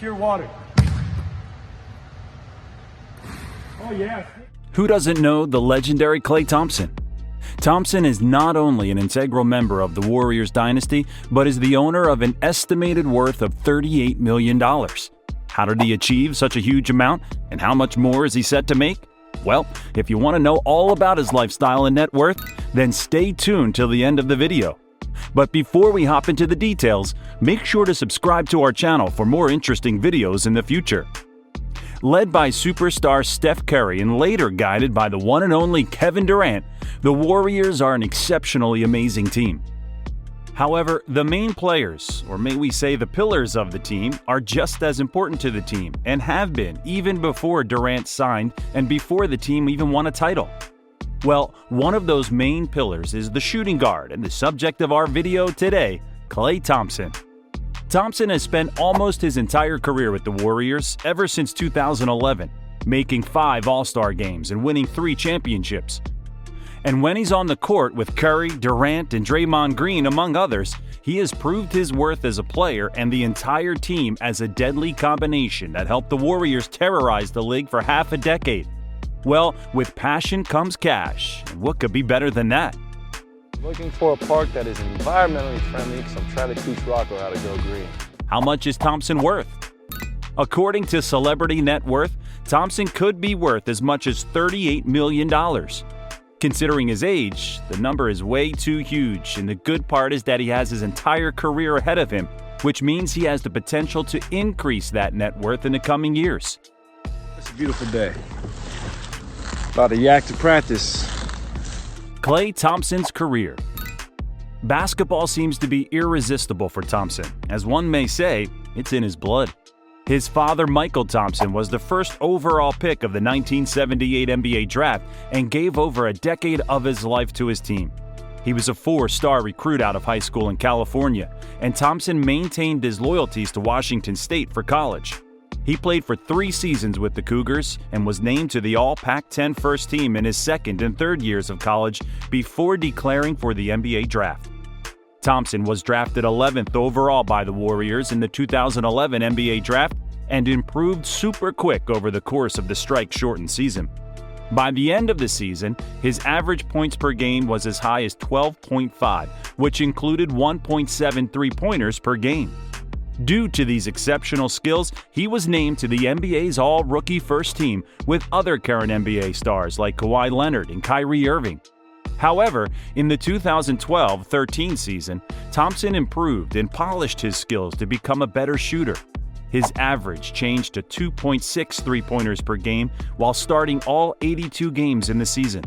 pure water. Oh, yeah. Who doesn't know the legendary Klay Thompson? Thompson is not only an integral member of the Warriors dynasty, but is the owner of an estimated worth of $38 million. How did he achieve such a huge amount, and how much more is he set to make? Well, if you want to know all about his lifestyle and net worth, then stay tuned till the end of the video. But before we hop into the details, make sure to subscribe to our channel for more interesting videos in the future. Led by superstar Steph Curry and later guided by the one and only Kevin Durant, the Warriors are an exceptionally amazing team. However, the main players, or may we say the pillars of the team, are just as important to the team and have been even before Durant signed and before the team even won a title. Well, one of those main pillars is the shooting guard and the subject of our video today, Klay Thompson. Thompson has spent almost his entire career with the Warriors ever since 2011, making 5 All-Star games and winning 3 championships. And when he's on the court with Curry, Durant, and Draymond Green, among others, he has proved his worth as a player and the entire team as a deadly combination that helped the Warriors terrorize the league for half a decade. Well, with passion comes cash, and what could be better than that? Looking for a park that is environmentally friendly, because I'm trying to teach Rocco how to go green. How much is Thompson worth? According to Celebrity Net Worth, Thompson could be worth as much as $38 million. Considering his age, the number is way too huge, and the good part is that he has his entire career ahead of him, which means he has the potential to increase that net worth in the coming years. It's a beautiful day. About to yak to practice. Klay Thompson's career. Basketball seems to be irresistible for Thompson. As one may say, it's in his blood. His father, Michael Thompson, was the first overall pick of the 1978 NBA draft and gave over a decade of his life to his team. He was a 4-star recruit out of high school in California, and Thompson maintained his loyalties to Washington State for college. He played for 3 seasons with the Cougars and was named to the All-Pac-10 first team in his second and third years of college before declaring for the NBA draft. Thompson was drafted 11th overall by the Warriors in the 2011 NBA draft and improved super quick over the course of the strike-shortened season. By the end of the season, his average points per game was as high as 12.5, which included 1.7 three-pointers per game. Due to these exceptional skills, he was named to the NBA's All-Rookie First Team with other current NBA stars like Kawhi Leonard and Kyrie Irving. However, in the 2012-13 season, Thompson improved and polished his skills to become a better shooter. His average changed to 2.6 three-pointers per game while starting all 82 games in the season.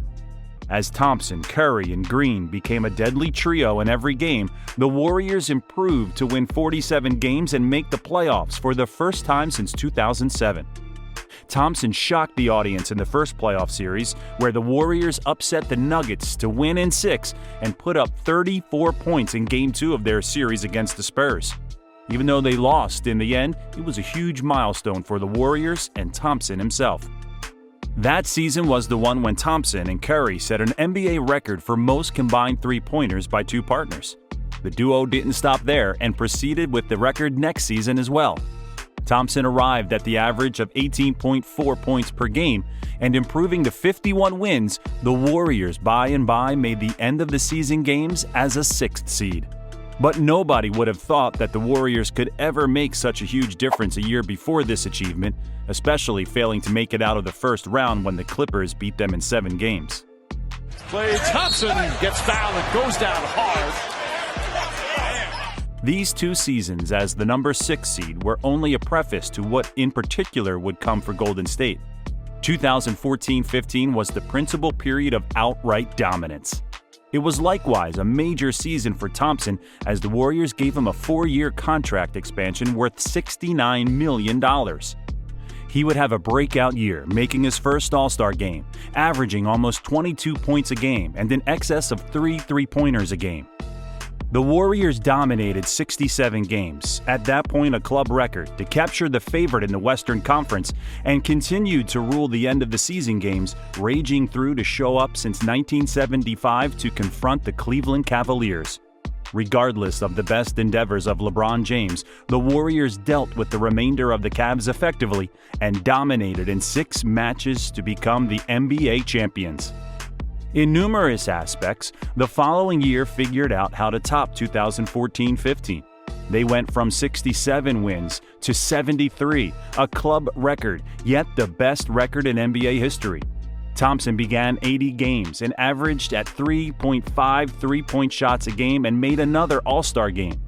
As Thompson, Curry, and Green became a deadly trio in every game, the Warriors improved to win 47 games and make the playoffs for the first time since 2007. Thompson shocked the audience in the first playoff series, where the Warriors upset the Nuggets to win in 6 and put up 34 points in Game 2 of their series against the Spurs. Even though they lost in the end, it was a huge milestone for the Warriors and Thompson himself. That season was the one when Thompson and Curry set an NBA record for most combined three-pointers by 2 partners. The duo didn't stop there and proceeded with the record next season as well. Thompson arrived at the average of 18.4 points per game, and improving to 51 wins, the Warriors by and by made the end of the season games as a 6th seed. But nobody would have thought that the Warriors could ever make such a huge difference a year before this achievement, especially failing to make it out of the first round when the Clippers beat them in 7 games. Klay Thompson gets fouled and goes down hard. These 2 seasons as the number 6 seed were only a preface to what in particular would come for Golden State. 2014-15 was the principal period of outright dominance. It was likewise a major season for Thompson as the Warriors gave him a 4-year contract expansion worth $69 million. He would have a breakout year, making his first All-Star game, averaging almost 22 points a game and in excess of 3 three-pointers a game. The Warriors dominated 67 games, at that point a club record, to capture the favorite in the Western Conference and continued to rule the end-of-the-season games, raging through to show up since 1975 to confront the Cleveland Cavaliers. Regardless of the best endeavors of LeBron James, the Warriors dealt with the remainder of the Cavs effectively and dominated in 6 matches to become the NBA champions. In numerous aspects, the following year figured out how to top 2014-15. They went from 67 wins to 73, a club record, yet the best record in NBA history. Thompson began 80 games and averaged at 3.5 three-point shots a game and made another All-Star game.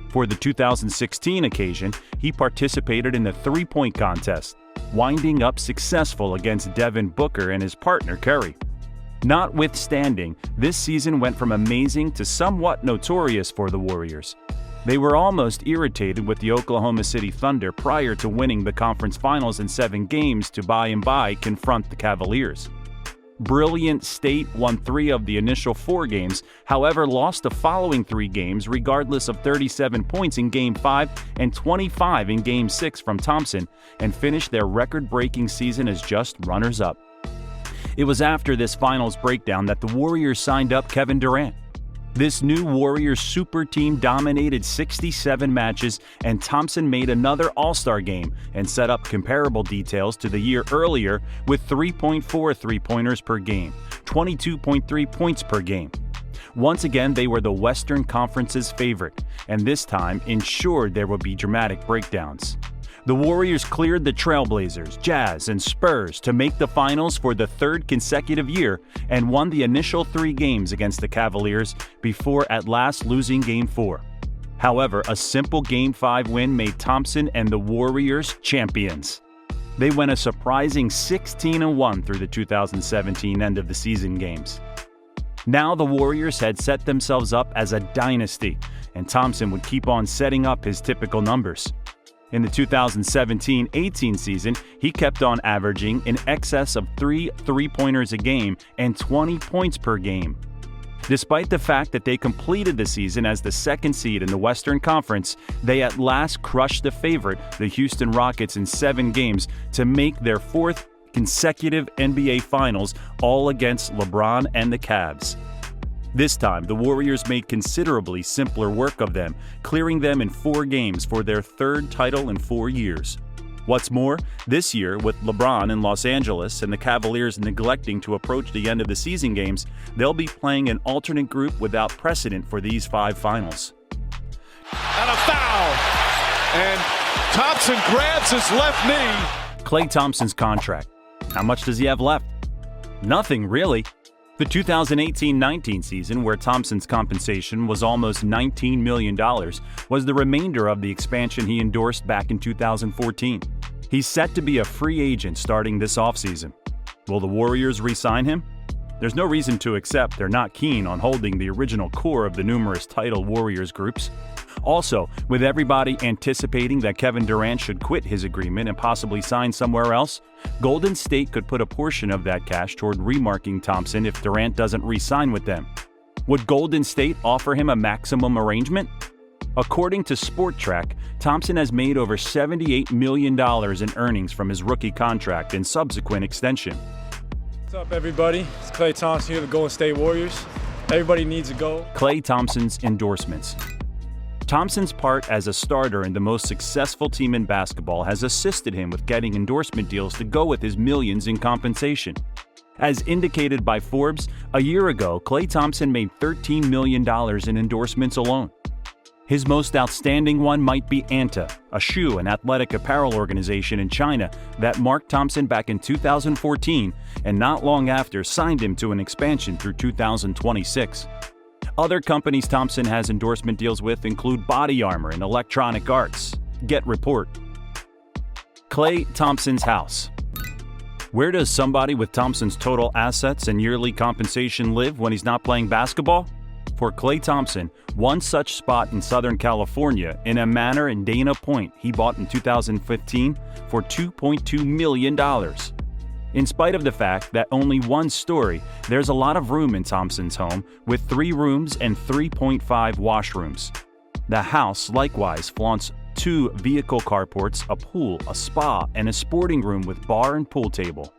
For the 2016 occasion, he participated in the three-point contest, winding up successful against Devin Booker and his partner Curry. Notwithstanding, this season went from amazing to somewhat notorious for the Warriors. They were almost irritated with the Oklahoma City Thunder prior to winning the conference finals in 7 games to by and by confront the Cavaliers. Brilliant State won 3 of the initial 4 games, however lost the following 3 games regardless of 37 points in Game 5 and 25 in Game 6 from Thompson, and finished their record-breaking season as just runners-up. It was after this finals breakdown that the Warriors signed up Kevin Durant. This new Warriors super team dominated 67 matches, and Thompson made another All-Star game and set up comparable details to the year earlier with 3.4 three-pointers per game, 22.3 points per game. Once again, they were the Western Conference's favorite, and this time ensured there would be dramatic breakdowns. The Warriors cleared the Trailblazers, Jazz, and Spurs to make the finals for the 3rd consecutive year and won the initial 3 games against the Cavaliers before at last losing Game 4. However, a simple Game 5 win made Thompson and the Warriors champions. They went a surprising 16-1 through the 2017 end-of-the-season games. Now the Warriors had set themselves up as a dynasty, and Thompson would keep on setting up his typical numbers. In the 2017-18 season, he kept on averaging in excess of 3 three-pointers a game and 20 points per game. Despite the fact that they completed the season as the 2nd seed in the Western Conference, they at last crushed the favorite, the Houston Rockets, in 7 games to make their 4th consecutive NBA Finals, all against LeBron and the Cavs. This time, the Warriors made considerably simpler work of them, clearing them in 4 games for their 3rd title in 4 years. What's more, this year, with LeBron in Los Angeles and the Cavaliers neglecting to approach the end of the season games, they'll be playing an alternate group without precedent for these 5 finals. And a foul. And Thompson grabs his left knee. Klay Thompson's contract. How much does he have left? Nothing, really. The 2018-19 season, where Thompson's compensation was almost $19 million, was the remainder of the expansion he endorsed back in 2014. He's set to be a free agent starting this offseason. Will the Warriors re-sign him? There's no reason to accept they're not keen on holding the original core of the numerous title Warriors groups. Also, with everybody anticipating that Kevin Durant should quit his agreement and possibly sign somewhere else, Golden State could put a portion of that cash toward remarking Thompson if Durant doesn't re-sign with them. Would Golden State offer him a maximum arrangement? According to SportTrack, Thompson has made over $78 million in earnings from his rookie contract and subsequent extension. What's up, everybody? It's Klay Thompson here, the Golden State Warriors. Everybody needs a goal. Klay Thompson's endorsements. Thompson's part as a starter in the most successful team in basketball has assisted him with getting endorsement deals to go with his millions in compensation. As indicated by Forbes, a year ago, Klay Thompson made $13 million in endorsements alone. His most outstanding one might be Anta, a shoe and athletic apparel organization in China that marked Thompson back in 2014 and not long after signed him to an expansion through 2026. Other companies Thompson has endorsement deals with include Body Armor and Electronic Arts. Get Report. Klay Thompson's house. Where does somebody with Thompson's total assets and yearly compensation live when he's not playing basketball? For Klay Thompson, one such spot in Southern California in a manor in Dana Point he bought in 2015 for $2.2 million. In spite of the fact that only one story, there's a lot of room in Thompson's home with 3 rooms and 3.5 washrooms. The house likewise flaunts 2 vehicle carports, a pool, a spa, and a sporting room with bar and pool table.